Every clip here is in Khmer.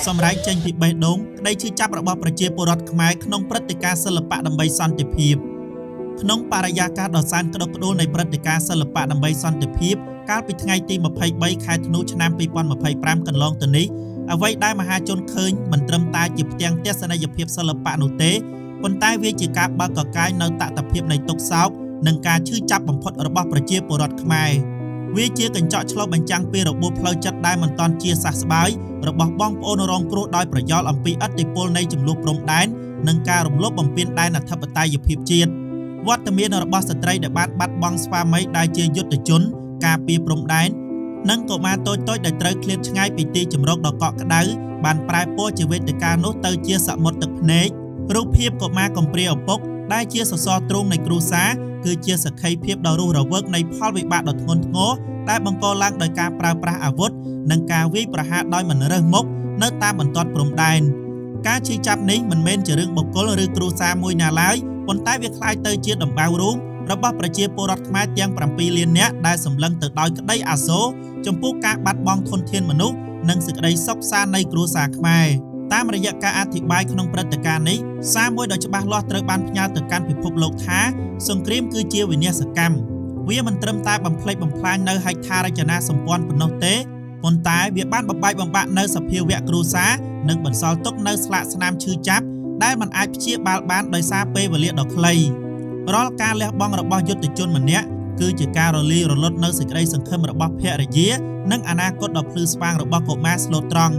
សម្រែកចេញពីបេះដូងក្តីឈឺចាប់របស់ប្រជាពលរដ្ឋខ្មែរក្នុងព្រឹត្តិការណ៍សិល្បៈដើម្បីសន្តិភាពក្នុងបរិយាកាសដ៏សែនក្តុកក្តួលនៃព្រឹត្តិការណ៍សិល្បៈដើម្បីសន្តិភាពកាលពីថ្ងៃទី23ខែធ្នូឆ្នាំ2025កន្លងទៅនេះអ្វីដែលមហាជនឃើញមិនត្រឹមតែជាផ្ទាំងទស្សនីយភាពសិល្បៈនោះទេប៉ុន្តែវាជាការបើកកកាយនៅតថភាពនៃទុក្ខសោកនិងការឈឺចាប់បំផុតរបស់ប្រជាពលរដ្ឋខ្មែរវាជាកញ្ចក់ឆ្លុះបញ្ចាំងពីរបួសផ្លូវចិត្តដែលមិនទាន់ជាសះស្បើយរបស់បងប្អូនរងគ្រោះដោយប្រយោលអំពីឥទ្ធិពលនៃចំនួនព្រំដែននិងការរំលោភបំពានដែនអធិបតេយ្យភាពជាតិវត្តមានរបស់ស្ត្រីដែលបានបាត់បង់ស្វាមីដែលជាយុទ្ធជនការពារព្រំដែននិងកុមារតូចៗដែលត្រូវឃ្លាតឆ្ងាយពីទីជម្រកដ៏កក់ក្ដៅបានប្រែពណ៌ជាវេទិកានោះទៅជាសមុទ្រទឹកភ្នែករូបភាពកុមារកំព្រាឪពុកដែលជាសសរទ្រូងនៃគ្រួសារគឺជាសក្ខីភាពដ៏រស់រវើកនៃផលវិបាកដ៏ធ្ងន់ធ្ងរដែលបង្កឡើងដោយការប្រើប្រាស់អាវុធនិងការវាយប្រហារដោយមិនរើសមុខនៅតាមបន្ទាត់ព្រំដែនការឈឺចាប់នេះមិនមែនជារឿងបុគ្គលឬគ្រួសារមួយណាឡើយប៉ុន្តែវាคล้ายទៅជាដំបៅរួមរបស់ប្រជាពលរដ្ឋខ្មែរទាំង7លាននាក់ដែលសម្លឹងទៅដោយក្តីអាសូរចំពោះការបាត់បង់ធនធានមនុស្សនិងសេចក្តីសុខសាន្តនៃគ្រួសារខ្មែរតាមរយៈការអធិប្បាយក្នុងព្រឹត្តិការណ៍នេះសារមួយដ៏ច្បាស់លាស់ត្រូវបានផ្ញើទៅកាន់ពិភពលោកថាសង្គ្រាមគឺជាវិនាសកម្មវាមិនត្រឹមតែបំផ្លិចបំផ្លាញនៅហេដ្ឋារចនាសម្ព័ន្ធប៉ុណ្ណោះទេប៉ុន្តែវាបានបំបែកបំបាក់នៅសភាវៈគ្រួសារនិងបន្សល់ទុកនៅស្លាកស្នាមឈឺចាប់ដែលមិនអាចព្យាបាលបានដោយសារពេលវេលាដ៏ខ្លីរាល់ការលះបង់របស់យុទ្ធជនម្នាក់គឺជាការរលាយរលត់នៅសេចក្តីសង្ឃឹមរបស់ភរិយានិងអនាគតដ៏ភ្លឺស្វាងរបស់កុមារស្លូតត្រង់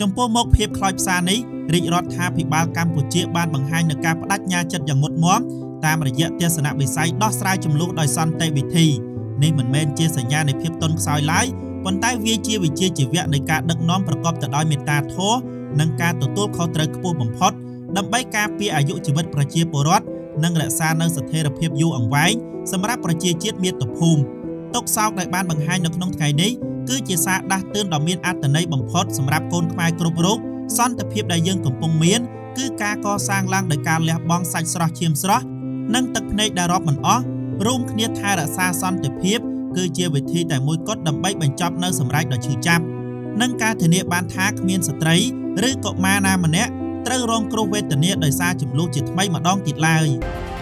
ចំពោះមុខភាពខ្លោចផ្សានេះរាជរដ្ឋាភិបាលកម្ពុជាបានបង្ហាញនូវការបដិញ្ញាចិត្តយ៉ាងមុតមាំតាមរយៈទស្សនវិស័យដោះស្រាយជម្លោះដោយសន្តិវិធីនេះមិនមែនជាសញ្ញានៃភាពទន់ខ្សោយឡើយប៉ុន្តែវាជាវិជ្ជាជីវៈនៃការដឹកនាំប្រកបទៅដោយមេត្តាធម៌និងការទទួលខុសត្រូវខ្ពស់បំផុតដើម្បីការពារអាយុជីវិតប្រជាពលរដ្ឋនិងរក្សានូវស្ថិរភាពយូរអង្វែងសម្រាប់ប្រជាជាតិមាតុភូមិទុកសោកដែលបានបង្ហាញនៅក្នុងថ្ងៃនេះគឺជាសារដាស់តឿនដ៏មានអត្ថន័យបំផុតសម្រាប់កូនខ្មែរគ្រប់រូបសន្តិភាពដែលយើងកំពុងមានគឺការកសាងឡើងដោយការលះបង់សាច់ស្រស់ឈាមស្រស់និងទឹកភ្នែកដែលរាប់មិនអស់រួមគ្នាថែរក្សាសន្តិភាពគឺជាវិធីតែមួយគត់ដើម្បីបញ្ចប់នៅសម្រែកដ៏ឈឺចាប់និងការធានាបានថាគ្មានស្ត្រីឬកុមារណាម្នាក់ត្រូវរងគ្រោះវេទនាដោយសារចំនួនជាថ្មីម្ដងទៀតឡើយ។